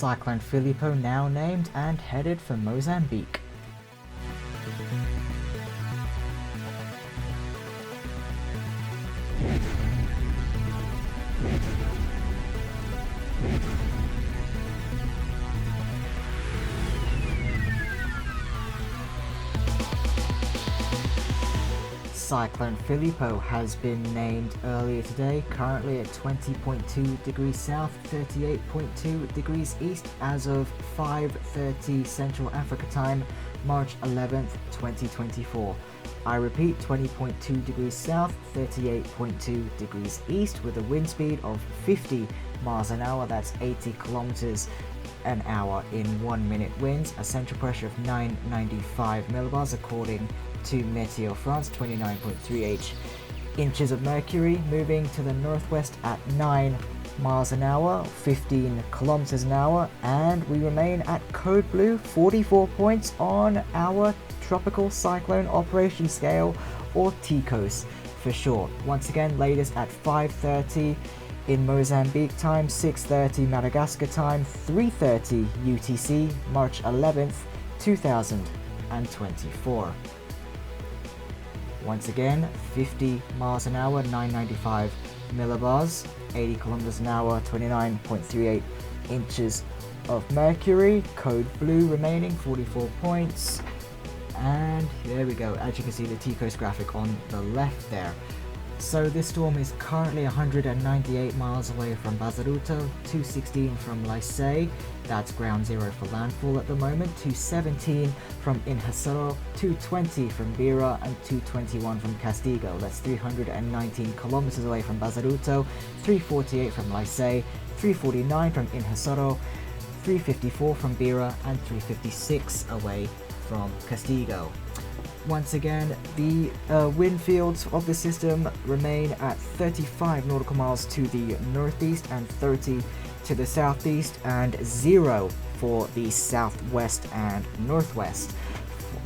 Cyclone Filipo now named and headed for Mozambique. Cyclone Filipo has been named earlier today, currently at 20.2 degrees south, 38.2 degrees east as of 5:30 Central Africa time, March 11th, 2024. I repeat, 20.2 degrees south, 38.2 degrees east with a wind speed of 50 miles an hour, that's 80 kilometers an hour in 1 minute winds, a central pressure of 995 millibars according to Meteo France, 29.3 inches of mercury, moving to the northwest at 9 miles an hour, 15 kilometers an hour, and we remain at code blue, 44 points on our tropical cyclone operation scale, or TCOS for short. Once again, latest at 5:30 in Mozambique time, 6:30 Madagascar time, 3:30 UTC, March 11th, 2024. Once again, 50 miles an hour, 995 millibars, 80 kilometers an hour, 29.38 inches of mercury, code blue remaining, 44 points. And there we go, as you can see the TCOS graphic on the left there. So this storm is currently 198 miles away from Bazaruto, 216 from Licey, that's ground zero for landfall at the moment, 217 from Inhasoro, 220 from Beira, and 221 from Castigo. That's 319 kilometers away from Bazaruto, 348 from Licey, 349 from Inhasoro, 354 from Beira, and 356 away from Castigo. Once again, the wind fields of the system remain at 35 nautical miles to the northeast and 30 to the southeast, and 0 for the southwest and northwest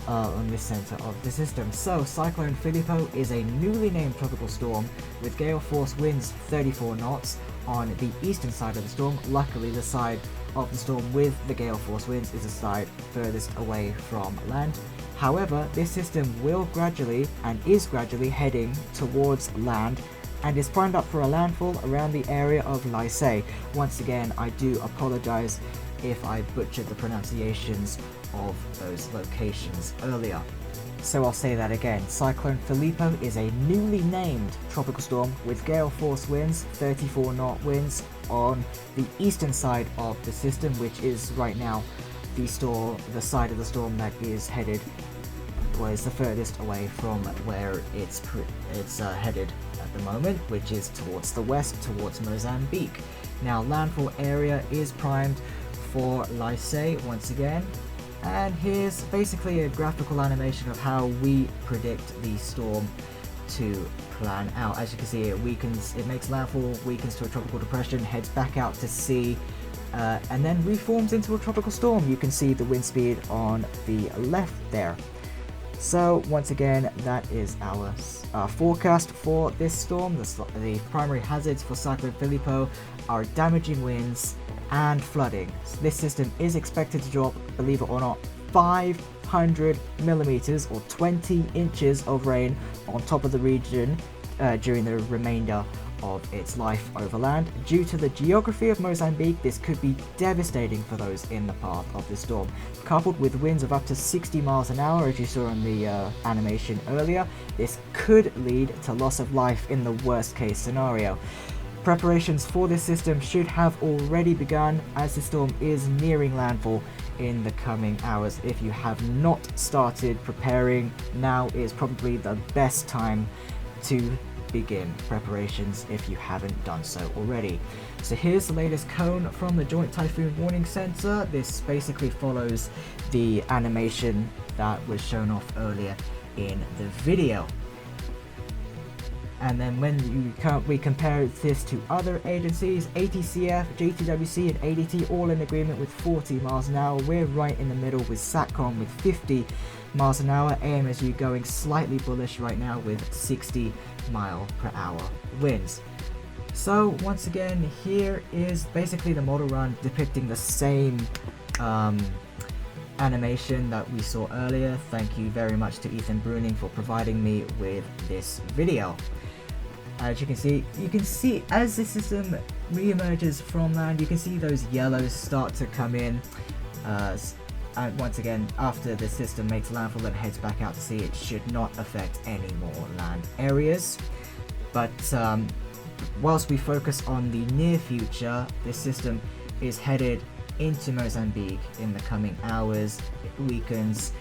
on the center of the system. So Cyclone Filipo is a newly named tropical storm with gale force winds 34 knots on the eastern side of the storm. Luckily, the side of the storm with the gale force winds is the side furthest away from land. However, this system will gradually and is gradually heading towards land and is primed up for a landfall around the area of Licey. Once again, I do apologize if I butchered the pronunciations of those locations earlier. So I'll say that again. Cyclone Filipo is a newly named tropical storm with gale force winds, 34 knot winds on the eastern side of the system, which is right now the side of the storm that is headed, or is the furthest away from where it's headed at the moment, which is towards the west, towards Mozambique. Now, landfall area is primed for Licey once again, and here's basically a graphical animation of how we predict the storm to plan out. As you can see, it weakens, it makes landfall, weakens to a tropical depression, heads back out to sea, and then reforms into a tropical storm. You can see the wind speed on the left there. So once again, that is our forecast for this storm. The primary hazards for Cyclone Filipo are damaging winds and flooding. So this system is expected to drop, believe it or not, 500 millimeters or 20 inches of rain on top of the region during the remainder of its life over land. Due to the geography of Mozambique, this could be devastating for those in the path of the storm. Coupled with winds of up to 60 miles an hour, as you saw in the animation earlier, this could lead to loss of life in the worst case scenario. Preparations for this system should have already begun, as the storm is nearing landfall in the coming hours. If you have not started preparing, now is probably the best time to begin preparations if you haven't done so already. So here's the latest cone from the Joint Typhoon Warning Center. This basically follows the animation that was shown off earlier in the video. And then when we compare this to other agencies, ATCF, JTWC and ADT all in agreement with 40 miles an hour. We're right in the middle with SATCOM with 50 miles an hour. AMSU going slightly bullish right now with 60 mile per hour winds. So once again, here is basically the model run depicting the same animation that we saw earlier. Thank you very much to Ethan Bruning for providing me with this video. As you can see as the system re-emerges from land, you can see those yellows start to come in. And once again, after the system makes landfall and heads back out to sea, it should not affect any more land areas. But whilst we focus on the near future, this system is headed into Mozambique in the coming hours. It weakens,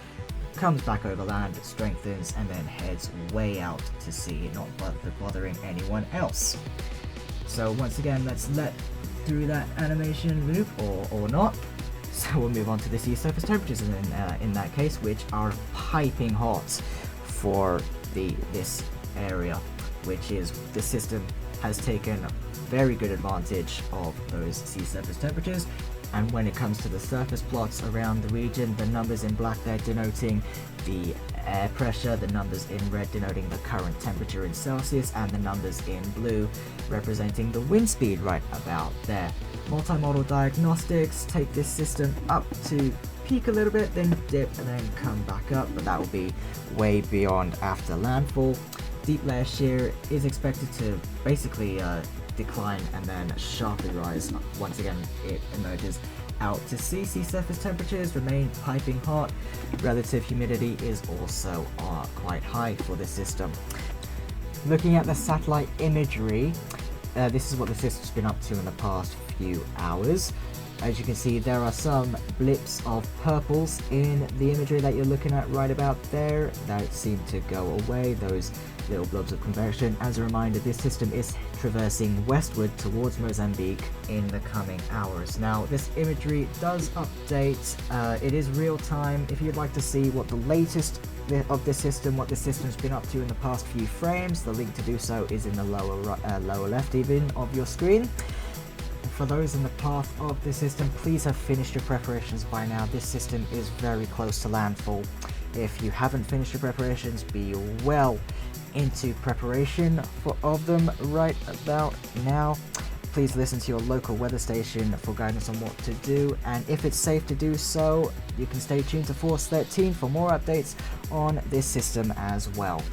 comes back over land, strengthens, and then heads way out to sea, not bothering anyone else. So once again, let's let through that animation loop, or not. So we'll move on to the sea surface temperatures in that case, which are piping hot for this area, which is the system has taken very good advantage of those sea surface temperatures. And when it comes to the surface plots around the region, the numbers in black there denoting the air pressure, the numbers in red denoting the current temperature in Celsius, and the numbers in blue representing the wind speed right about there. Multi-model diagnostics take this system up to peak a little bit, then dip, and then come back up, but that will be way beyond after landfall. Deep layer shear is expected to basically decline and then sharply rise once again it emerges out to sea. Sea surface temperatures remain piping hot. Relative humidity is also quite high for the system. Looking at the satellite imagery, this is what the system's been up to in the past few hours. As you can see, there are some blips of purples in the imagery that you're looking at right about there that seem to go away, those little blobs of convection. As a reminder, this system is traversing westward towards Mozambique in the coming hours. Now, this imagery does update. It is real time. If you'd like to see what the latest of the system, what the system's been up to in the past few frames, the link to do so is in the lower left even of your screen. For those in the path of the system, please have finished your preparations by now. This system is very close to landfall. If you haven't finished your preparations, be well into preparation of them right about now. Please listen to your local weather station for guidance on what to do, and if it's safe to do so, you can stay tuned to Force 13 for more updates on this system as well.